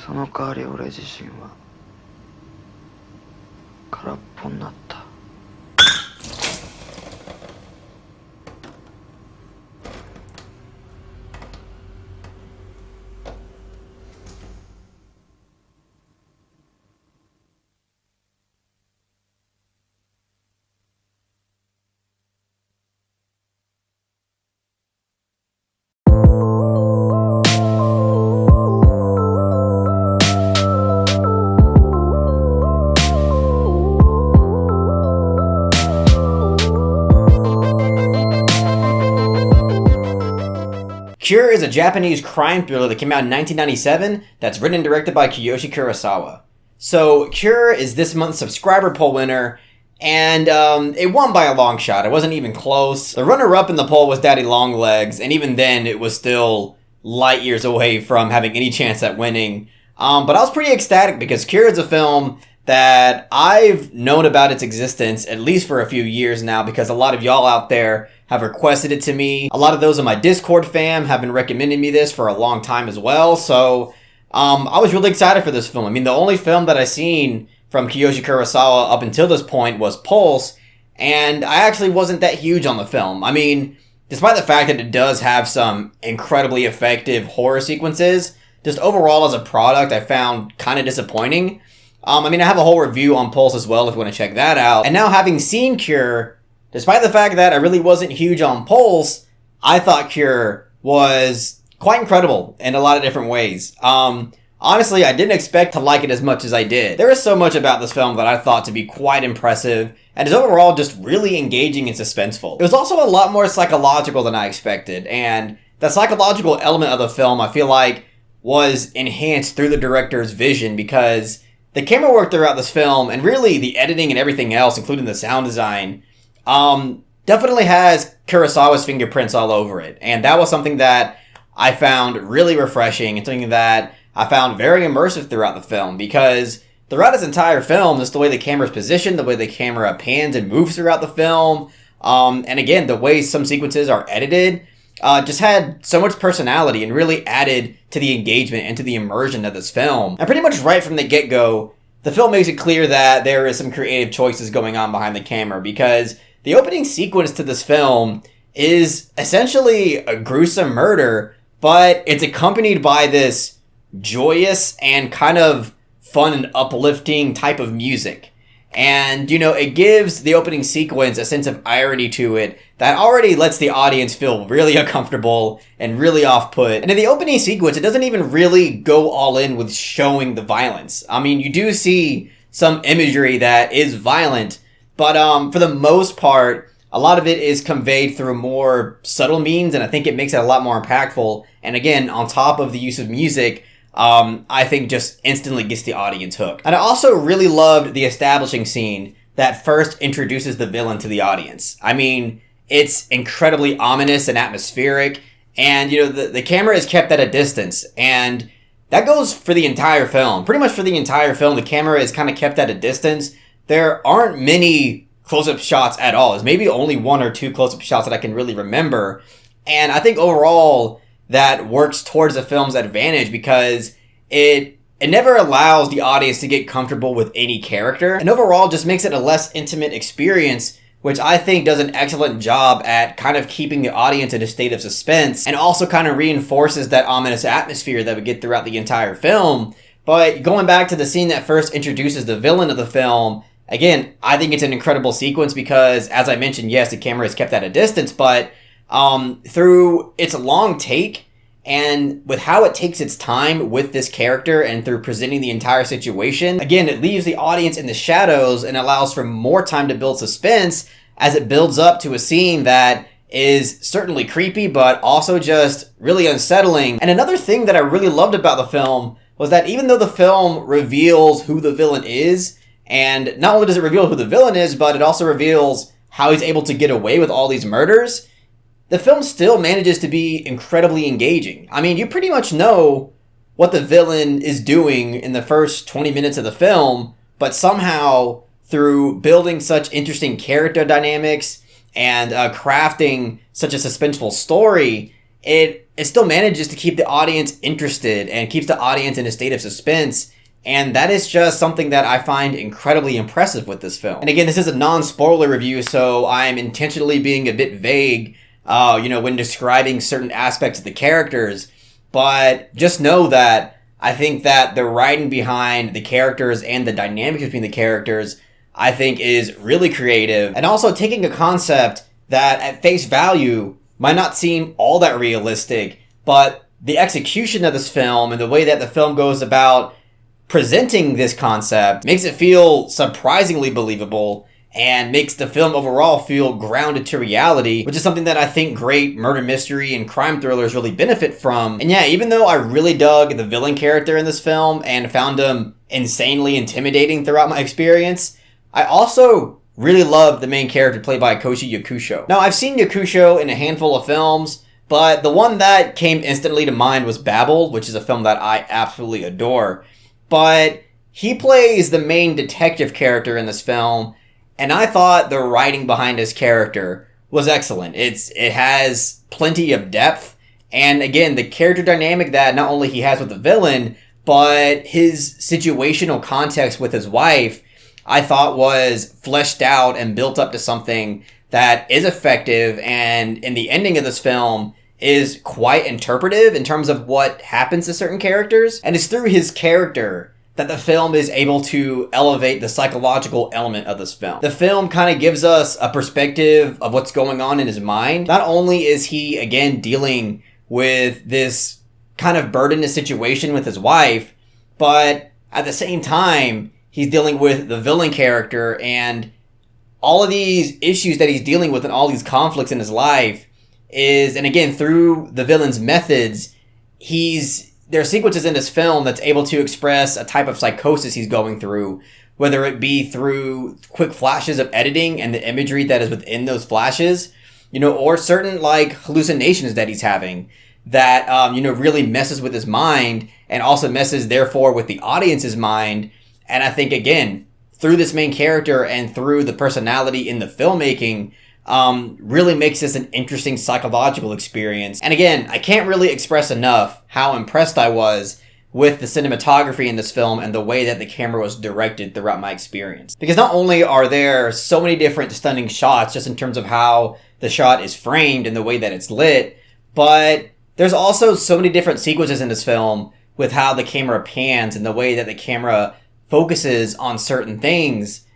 その代わり俺自身は空っぽになった。Cure is a Japanese crime thriller that came out in 1997 that's written and directed by Kiyoshi Kurosawa. So, Cure is this month's subscriber poll winner, and it won by a long shot. It wasn't even close. The runner-up in the poll was Daddy Longlegs, and even then it was still light years away from having any chance at winning. But I was pretty ecstatic because Cure is a film that I've known about its existence at least for a few years now because a lot of y'all out there have requested it to me. A lot of those in my Discord fam have been recommending me this for a long time as well. So, I was really excited for this film. I mean, the only film that I've seen from Kiyoshi Kurosawa up until this point was Pulse, and I actually wasn't that huge on the film. I mean, despite the fact that it does have some incredibly effective horror sequences, just overall as a product, I found kind of disappointing. I mean, I have a whole review on Pulse as well if you want to check that out. And now having seen Cure, despite the fact that I really wasn't huge on Pulse, I thought Cure was quite incredible in a lot of different ways. Honestly, I didn't expect to like it as much as I did. There is so much about this film that I thought to be quite impressive, and is overall just really engaging and suspenseful. It was also a lot more psychological than I expected, and the psychological element of the film, I feel like, was enhanced through the director's vision because the camera work throughout this film, and really the editing and everything else, including the sound design, definitely has Kurosawa's fingerprints all over it. And that was something that I found really refreshing and something that I found very immersive throughout the film because throughout its entire film, just the way the camera's positioned, the way the camera pans and moves throughout the film, and again, the way some sequences are edited, just had so much personality and really added to the engagement and to the immersion of this film. And pretty much right from the get-go, the film makes it clear that there is some creative choices going on behind the camera because the opening sequence to this film is essentially a gruesome murder, but it's accompanied by this joyous and kind of fun and uplifting type of music. And, you know, it gives the opening sequence a sense of irony to it that already lets the audience feel really uncomfortable and really off-put. And in the opening sequence, it doesn't even really go all in with showing the violence. I mean, you do see some imagery that is violent, but for the most part, a lot of it is conveyed through more subtle means, and I think it makes it a lot more impactful. And again, on top of the use of music, I think just instantly gets the audience hooked. And I also really loved the establishing scene that first introduces the villain to the audience. I mean, it's incredibly ominous and atmospheric, and, you know, the camera is kept at a distance, and that goes for the entire film. Pretty much for the entire film, the camera is kind of kept at a distance. There aren't many close-up shots at all. There's maybe only one or two close-up shots that I can really remember, and I think overall that works towards the film's advantage because it never allows the audience to get comfortable with any character, and overall just makes it a less intimate experience, which I think does an excellent job at kind of keeping the audience in a state of suspense, and also kind of reinforces that ominous atmosphere that we get throughout the entire film. But going back to the scene that first introduces the villain of the film, again, I think it's an incredible sequence because, as I mentioned, yes, the camera is kept at a distance, but through its long take and with how it takes its time with this character and through presenting the entire situation, again, it leaves the audience in the shadows and allows for more time to build suspense as it builds up to a scene that is certainly creepy, but also just really unsettling. And another thing that I really loved about the film was that even though the film reveals who the villain is, and not only does it reveal who the villain is, but it also reveals how he's able to get away with all these murders, the film still manages to be incredibly engaging. I mean, you pretty much know what the villain is doing in the first 20 minutes of the film, but somehow through building such interesting character dynamics and crafting such a suspenseful story, it still manages to keep the audience interested and keeps the audience in a state of suspense. And that is just something that I find incredibly impressive with this film. And again, this is a non-spoiler review, so I'm intentionally being a bit vague, when describing certain aspects of the characters. But just know that I think that the writing behind the characters and the dynamics between the characters, I think, is really creative. And also taking a concept that at face value might not seem all that realistic, but the execution of this film and the way that the film goes about presenting this concept makes it feel surprisingly believable and makes the film overall feel grounded to reality, which is something that I think great murder mystery and crime thrillers really benefit from. And yeah, even though I really dug the villain character in this film and found him insanely intimidating throughout my experience, I also really loved the main character played by Koji Yakusho. Now, I've seen Yakusho in a handful of films, but the one that came instantly to mind was Babel, which is a film that I absolutely adore. But he plays the main detective character in this film, and I thought the writing behind his character was excellent. It has plenty of depth, and again, the character dynamic that not only he has with the villain, but his situational context with his wife, I thought was fleshed out and built up to something that is effective, and in the ending of this film is quite interpretive in terms of what happens to certain characters. And it's through his character that the film is able to elevate the psychological element of this film. The film kind of gives us a perspective of what's going on in his mind. Not only is he, again, dealing with this kind of burdenous situation with his wife, but at the same time, he's dealing with the villain character and all of these issues that he's dealing with and all these conflicts in his life and again, through the villain's methods, there are sequences in this film that's able to express a type of psychosis he's going through, whether it be through quick flashes of editing and the imagery that is within those flashes, or certain hallucinations that he's having that, really messes with his mind and also messes therefore with the audience's mind. And I think, again, through this main character and through the personality in the filmmaking, really makes this an interesting psychological experience. And again, I can't really express enough how impressed I was with the cinematography in this film and the way that the camera was directed throughout my experience. Because not only are there so many different stunning shots just in terms of how the shot is framed and the way that it's lit, but there's also so many different sequences in this film with how the camera pans and the way that the camera focuses on certain things.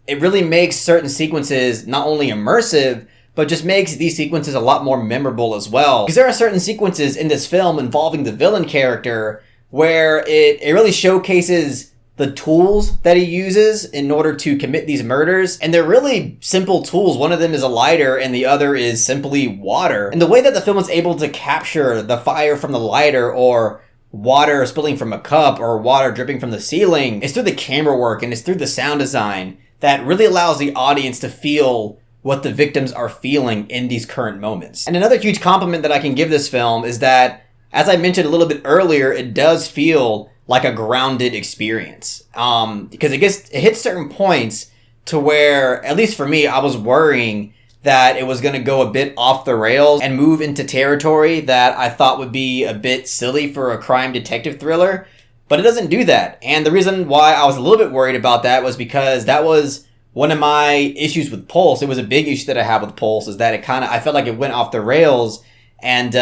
It really makes certain sequences not only immersive, but just makes these sequences a lot more memorable as well. Because there are certain sequences in this film involving the villain character where it really showcases the tools that he uses in order to commit these murders. And they're really simple tools. One of them is a lighter and the other is simply water. And the way that the film is able to capture the fire from the lighter or water spilling from a cup or water dripping from the ceiling is through the camera work and it's through the sound design that really allows the audience to feel what the victims are feeling in these current moments. And another huge compliment that I can give this film is that, as I mentioned a little bit earlier, it does feel like a grounded experience. Because it hits certain points to where, at least for me, I was worrying that it was going to go a bit off the rails and move into territory that I thought would be a bit silly for a crime detective thriller. But it doesn't do that. And the reason why I was a little bit worried about that was because that was one of my issues with Pulse. It was a big issue that I had with Pulse, is that I felt like it went off the rails and,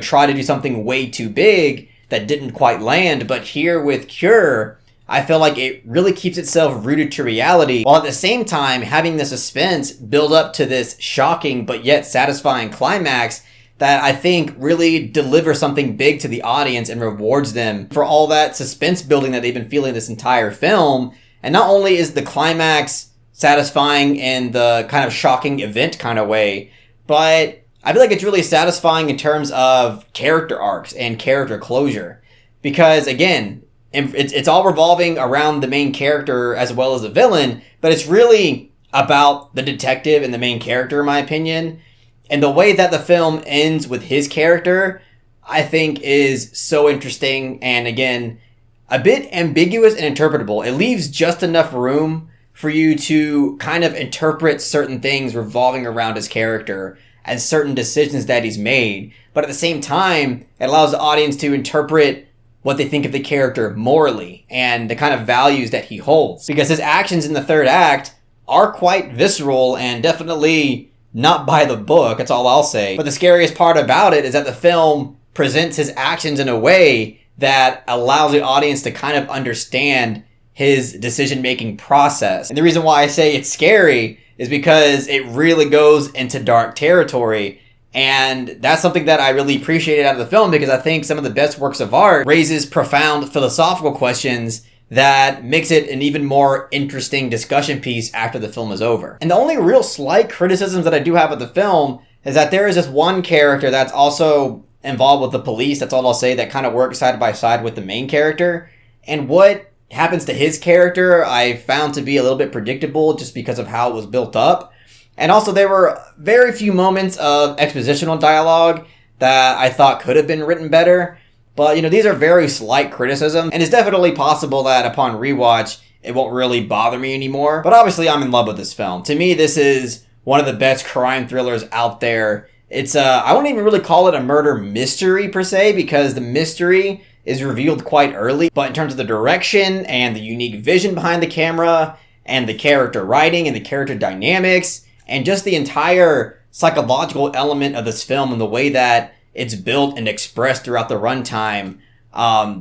tried to do something way too big that didn't quite land. But here with Cure, I feel like it really keeps itself rooted to reality, while at the same time having the suspense build up to this shocking but yet satisfying climax that I think really delivers something big to the audience and rewards them for all that suspense building that they've been feeling this entire film. And not only is the climax satisfying in the kind of shocking event kind of way, but I feel like it's really satisfying in terms of character arcs and character closure. Because again, it's all revolving around the main character as well as the villain, but it's really about the detective and the main character, in my opinion. And the way that the film ends with his character, I think, is so interesting and, again, a bit ambiguous and interpretable. It leaves just enough room for you to kind of interpret certain things revolving around his character and certain decisions that he's made. But at the same time, it allows the audience to interpret what they think of the character morally and the kind of values that he holds. Because his actions in the third act are quite visceral and definitely not by the book, that's all I'll say. But the scariest part about it is that the film presents his actions in a way that allows the audience to kind of understand his decision-making process. And the reason why I say it's scary is because it really goes into dark territory. And that's something that I really appreciated out of the film, because I think some of the best works of art raises profound philosophical questions that makes it an even more interesting discussion piece after the film is over. And the only real slight criticisms that I do have of the film is that there is this one character that's also involved with the police, that's all I'll say, that kind of works side by side with the main character. And what happens to his character I found to be a little bit predictable just because of how it was built up. And also there were very few moments of expositional dialogue that I thought could have been written better. But, these are very slight criticisms, and it's definitely possible that upon rewatch, it won't really bother me anymore. But obviously, I'm in love with this film. To me, this is one of the best crime thrillers out there. It's, I won't even really call it a murder mystery per se, because the mystery is revealed quite early. But in terms of the direction and the unique vision behind the camera, and the character writing and the character dynamics, and just the entire psychological element of this film and the way that it's built and expressed throughout the runtime,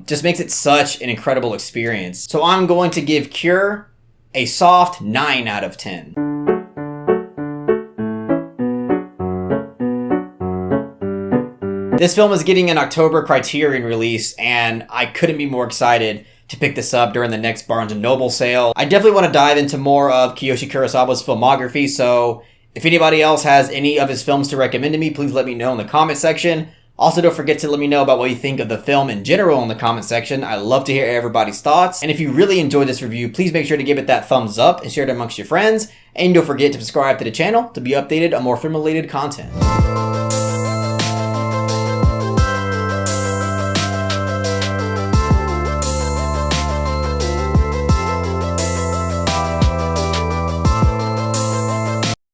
just makes it such an incredible experience. So I'm going to give Cure a soft 9 out of 10. This film is getting an October Criterion release, and I couldn't be more excited to pick this up during the next Barnes & Noble sale. I definitely want to dive into more of Kiyoshi Kurosawa's filmography, so if anybody else has any of his films to recommend to me, please let me know in the comment section. Also, don't forget to let me know about what you think of the film in general in the comment section. I love to hear everybody's thoughts. And if you really enjoyed this review, please make sure to give it that thumbs up and share it amongst your friends. And don't forget to subscribe to the channel to be updated on more film-related content.